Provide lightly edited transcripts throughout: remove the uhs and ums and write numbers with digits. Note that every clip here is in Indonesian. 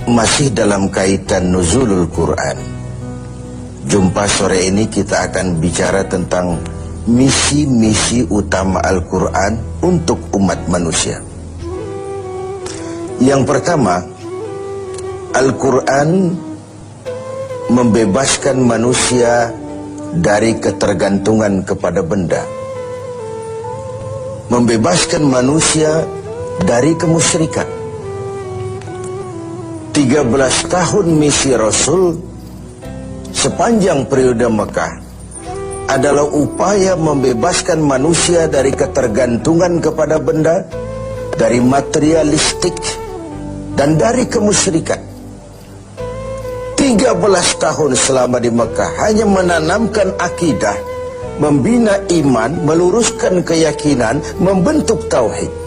Masih dalam kaitan nuzulul Quran. Jumpa sore ini kita akan bicara tentang misi-misi utama Al-Quran untuk umat manusia. Yang pertama, Al-Quran membebaskan manusia dari ketergantungan kepada benda, membebaskan manusia dari kemusyrikan. 13 tahun misi Rasul sepanjang periode Mekah adalah upaya membebaskan manusia dari ketergantungan kepada benda, dari materialistik, dan dari kemusyrikan. 13 tahun selama di Mekah hanya menanamkan akidah, membina iman, meluruskan keyakinan, membentuk tauhid.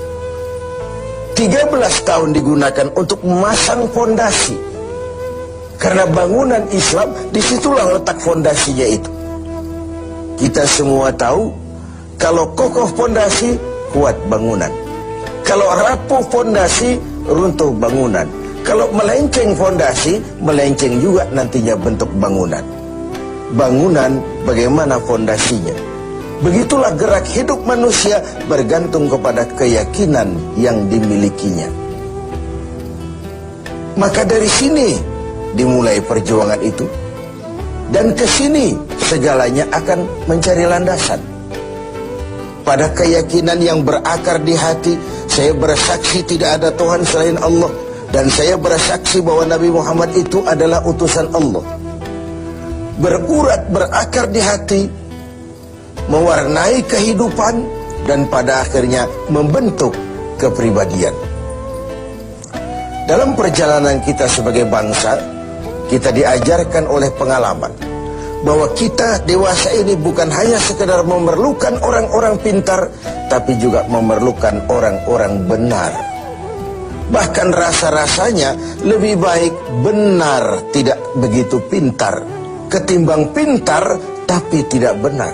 13 tahun digunakan untuk memasang fondasi. Karena bangunan Islam, disitulah letak fondasinya itu. Kita semua tahu, kalau kokoh fondasi, kuat bangunan. Kalau rapuh fondasi, runtuh bangunan. Kalau melenceng fondasi, melenceng juga nantinya bentuk bangunan. Bangunan bagaimana fondasinya? Begitulah gerak hidup manusia bergantung kepada keyakinan yang dimilikinya. Maka dari sini dimulai perjuangan itu. Dan ke sini segalanya akan mencari landasan. Pada keyakinan yang berakar di hati, saya bersaksi tidak ada Tuhan selain Allah. Dan saya bersaksi bahwa Nabi Muhammad itu adalah utusan Allah. Berurat, berakar di hati, mewarnai kehidupan, dan pada akhirnya membentuk kepribadian. Dalam perjalanan kita sebagai bangsa, kita diajarkan oleh pengalaman bahwa kita dewasa ini bukan hanya sekedar memerlukan orang-orang pintar, tapi juga memerlukan orang-orang benar. Bahkan rasa-rasanya lebih baik benar tidak begitu pintar ketimbang pintar tapi tidak benar.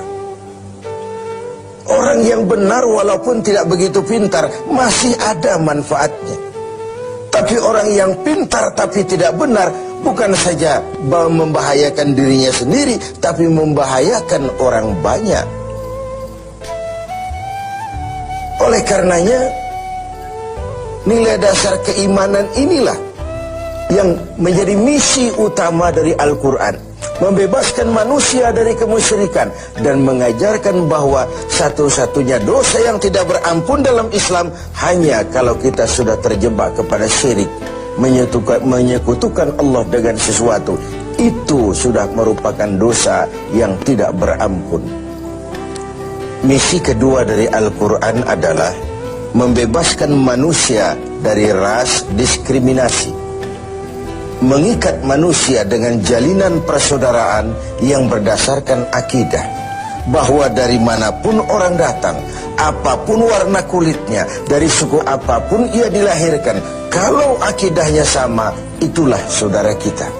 Orang yang benar walaupun tidak begitu pintar masih ada manfaatnya. Tapi orang yang pintar tapi tidak benar bukan saja membahayakan dirinya sendiri, tapi membahayakan orang banyak. Oleh karenanya, nilai dasar keimanan inilah yang menjadi misi utama dari Al-Quran. Membebaskan manusia dari kemusyrikan dan mengajarkan bahwa satu-satunya dosa yang tidak berampun dalam Islam hanya kalau kita sudah terjebak kepada syirik, menyekutukan Allah dengan sesuatu. Itu sudah merupakan dosa yang tidak berampun. Misi kedua dari Al-Quran adalah membebaskan manusia dari ras diskriminasi, mengikat manusia dengan jalinan persaudaraan yang berdasarkan akidah, bahwa dari manapun orang datang, apapun warna kulitnya, dari suku apapun ia dilahirkan, kalau akidahnya sama, itulah saudara kita.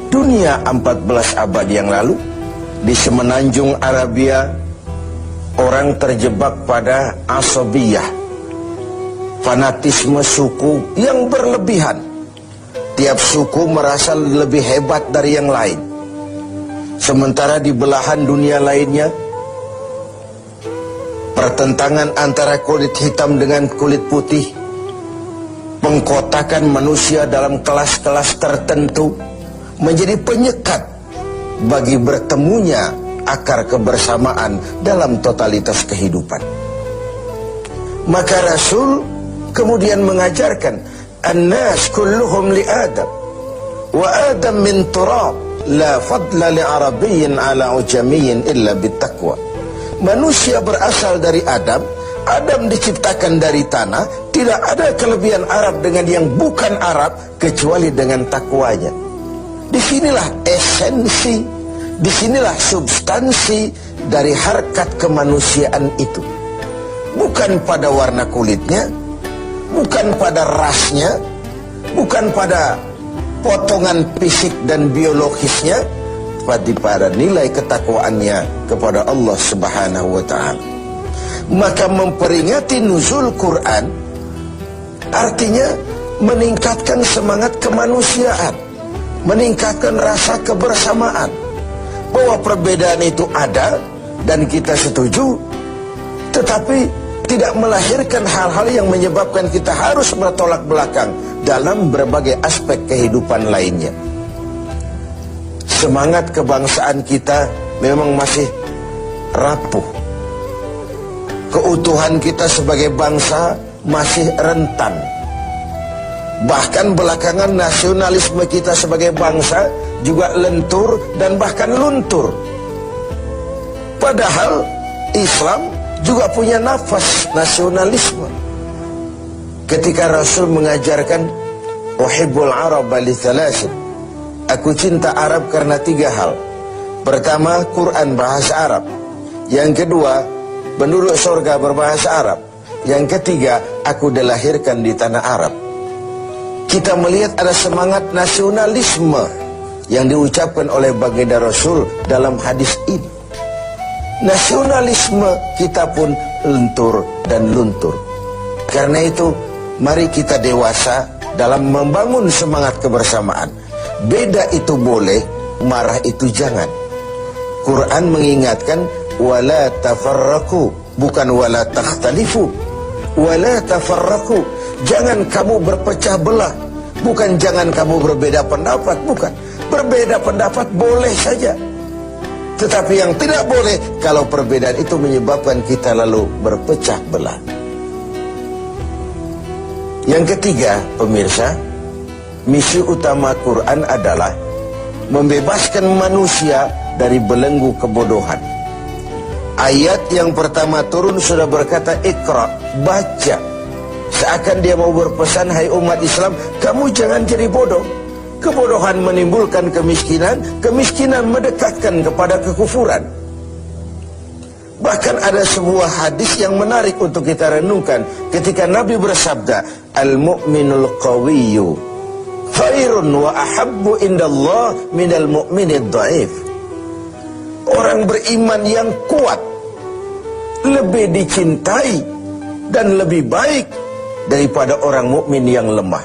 Dunia 14 abad yang lalu, di semenanjung Arabia, orang terjebak pada asabiyah, fanatisme suku yang berlebihan. Tiap suku merasa lebih hebat dari yang lain. Sementara di belahan dunia lainnya, pertentangan antara kulit hitam dengan kulit putih, pengkotakan manusia dalam kelas-kelas tertentu menjadi penyekat bagi bertemunya akar kebersamaan dalam totalitas kehidupan. Maka Rasul kemudian mengajarkan, "An-nas kulluhum li Adam, wa Adam min turab, la fadla li Arabiyyin ala ujamiyyin illa bittaqwa." Manusia berasal dari Adam, Adam diciptakan dari tanah, tidak ada kelebihan Arab dengan yang bukan Arab kecuali dengan takwanya. Disinilah esensi, disinilah substansi dari harkat kemanusiaan itu. Bukan pada warna kulitnya, bukan pada rasnya, bukan pada potongan fisik dan biologisnya, tapi pada nilai ketakwaannya kepada Allah Subhanahu wa Ta'ala. Maka memperingati nuzul Quran artinya meningkatkan semangat kemanusiaan, meningkatkan rasa kebersamaan. Bahwa perbedaan itu ada dan kita setuju, tetapi tidak melahirkan hal-hal yang menyebabkan kita harus bertolak belakang dalam berbagai aspek kehidupan lainnya. Semangat kebangsaan kita memang masih rapuh. Keutuhan kita sebagai bangsa masih rentan. Bahkan belakangan nasionalisme kita sebagai bangsa juga lentur dan bahkan luntur. Padahal Islam juga punya nafas nasionalisme. Ketika Rasul mengajarkan uhibbul araba li thalathin, aku cinta Arab karena 3 hal. Pertama, Quran bahasa Arab. Yang kedua, penduduk surga berbahasa Arab. Yang ketiga, aku dilahirkan di tanah Arab. Kita melihat ada semangat nasionalisme yang diucapkan oleh baginda Rasul dalam hadis ini. Nasionalisme kita pun lentur dan luntur. Karena itu, mari kita dewasa dalam membangun semangat kebersamaan. Beda itu boleh, marah itu jangan. Quran mengingatkan wala tafarraqu, bukan wala takhtalifu. Wala tafarraqu, jangan kamu berpecah belah, bukan jangan kamu berbeda pendapat, bukan. Berbeda pendapat boleh saja, tetapi yang tidak boleh kalau perbedaan itu menyebabkan kita lalu berpecah belah. Yang ketiga, pemirsa, misi utama Quran adalah membebaskan manusia dari belenggu kebodohan. Ayat yang pertama turun sudah berkata Iqra, baca. Seakan dia mau berpesan, hai umat Islam, kamu jangan jadi bodoh. Kebodohan menimbulkan kemiskinan, kemiskinan mendekatkan kepada kekufuran. Bahkan ada sebuah hadis yang menarik untuk kita renungkan ketika Nabi bersabda, al-mu'minul qawiyyu khairun wa ahabbu indallah minal mu'minid dha'if. Orang beriman yang kuat lebih dicintai dan lebih baik daripada orang mukmin yang lemah.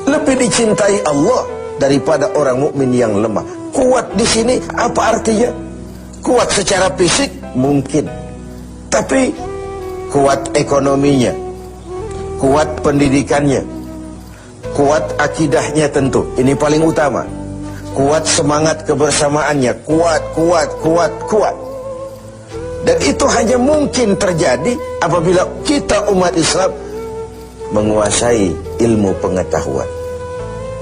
Lebih dicintai Allah daripada orang mukmin yang lemah. Kuat di sini apa artinya? Kuat secara fisik mungkin, tapi kuat ekonominya, kuat pendidikannya, kuat akidahnya tentu. Ini paling utama. Kuat semangat kebersamaannya, kuat. Dan itu hanya mungkin terjadi apabila kita umat Islam menguasai ilmu pengetahuan.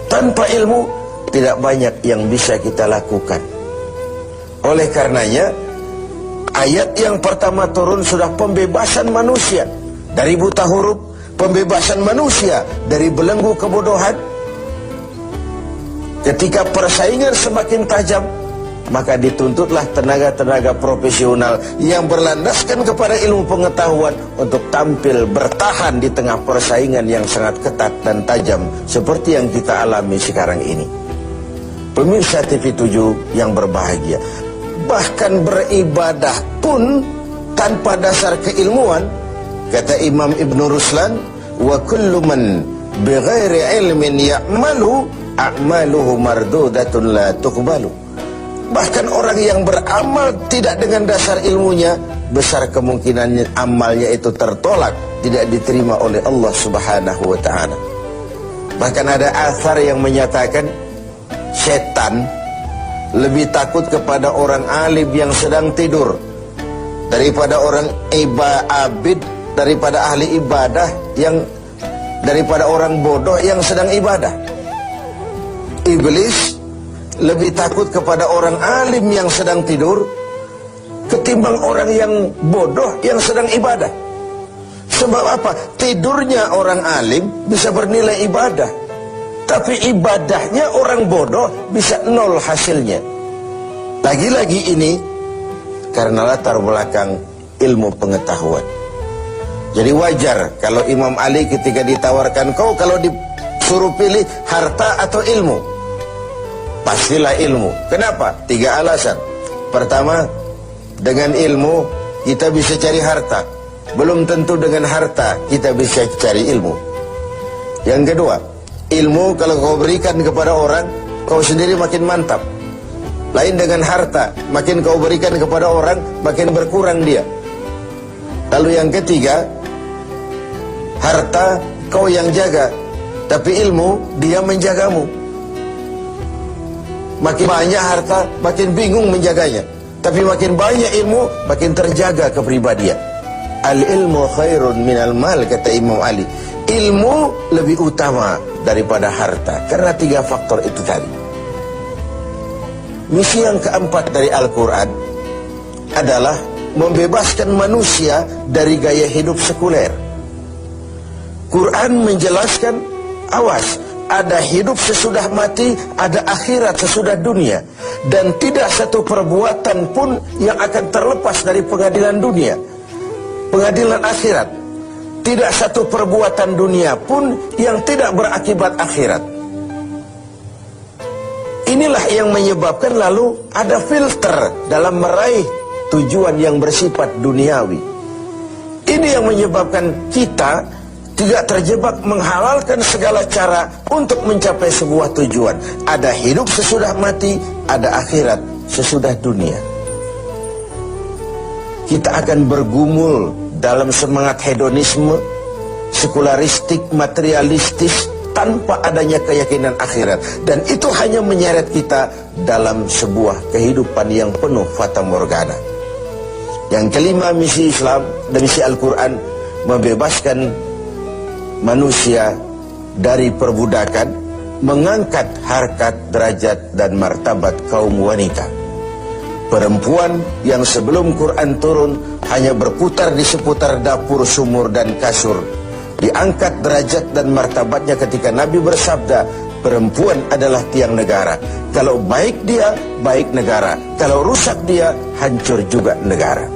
Tanpa ilmu tidak banyak yang bisa kita lakukan. Oleh karenanya, ayat yang pertama turun sudah pembebasan manusia dari buta huruf, pembebasan manusia dari belenggu kebodohan. Ketika persaingan semakin tajam, maka dituntutlah tenaga-tenaga profesional yang berlandaskan kepada ilmu pengetahuan untuk tampil bertahan di tengah persaingan yang sangat ketat dan tajam seperti yang kita alami sekarang ini. Pemirsa TV 7 yang berbahagia, bahkan beribadah pun tanpa dasar keilmuan, kata Imam Ibn Ruslan, wa kullu man bighairi ilmin ya'malu a'maluhu mardudatun la tuqbalu. Bahkan orang yang beramal tidak dengan dasar ilmunya, besar kemungkinan amalnya itu tertolak, tidak diterima oleh Allah Subhanahu wa ta'ala. Bahkan ada athar yang menyatakan setan lebih takut kepada orang alim yang sedang tidur daripada orang abid, daripada ahli ibadah daripada orang bodoh yang sedang ibadah. Iblis lebih takut kepada orang alim yang sedang tidur ketimbang orang yang bodoh yang sedang ibadah. Sebab apa? Tidurnya orang alim bisa bernilai ibadah, tapi ibadahnya orang bodoh bisa nol hasilnya. Lagi-lagi ini karena latar belakang ilmu pengetahuan. Jadi wajar kalau Imam Ali ketika ditawarkan, kau kalau disuruh pilih harta atau ilmu, pastilah ilmu. Kenapa? 3 alasan. Pertama, dengan ilmu kita bisa cari harta. Belum tentu dengan harta kita bisa cari ilmu. Yang kedua, ilmu kalau kau berikan kepada orang, kau sendiri makin mantap. Lain dengan harta, makin kau berikan kepada orang, makin berkurang dia. Lalu yang ketiga, harta kau yang jaga, tapi ilmu dia menjagamu. Makin banyak harta, makin bingung menjaganya. Tapi makin banyak ilmu, makin terjaga kepribadian. Al-ilmu khairun minal mal, kata Imam Ali. Ilmu lebih utama daripada harta, karena 3 faktor itu tadi. Misi yang keempat dari Al-Quran adalah membebaskan manusia dari gaya hidup sekuler. Quran menjelaskan, awas, ada hidup sesudah mati, ada akhirat sesudah dunia. Dan tidak satu perbuatan pun yang akan terlepas dari pengadilan dunia, pengadilan akhirat. Tidak satu perbuatan dunia pun yang tidak berakibat akhirat. Inilah yang menyebabkan lalu ada filter dalam meraih tujuan yang bersifat duniawi. Ini yang menyebabkan kita tidak terjebak menghalalkan segala cara untuk mencapai sebuah tujuan. Ada hidup sesudah mati, ada akhirat sesudah dunia. Kita akan bergumul dalam semangat hedonisme, sekularistik, materialistis, tanpa adanya keyakinan akhirat. Dan itu hanya menyeret kita dalam sebuah kehidupan yang penuh fata morgana. Yang kelima, misi Islam dan misi Al-Quran membebaskan manusia dari perbudakan, mengangkat harkat, derajat, dan martabat kaum wanita. Perempuan yang sebelum Quran turun hanya berputar di seputar dapur, sumur, dan kasur, diangkat derajat dan martabatnya ketika Nabi bersabda, perempuan adalah tiang negara. Kalau baik dia, baik negara. Kalau rusak dia, hancur juga negara.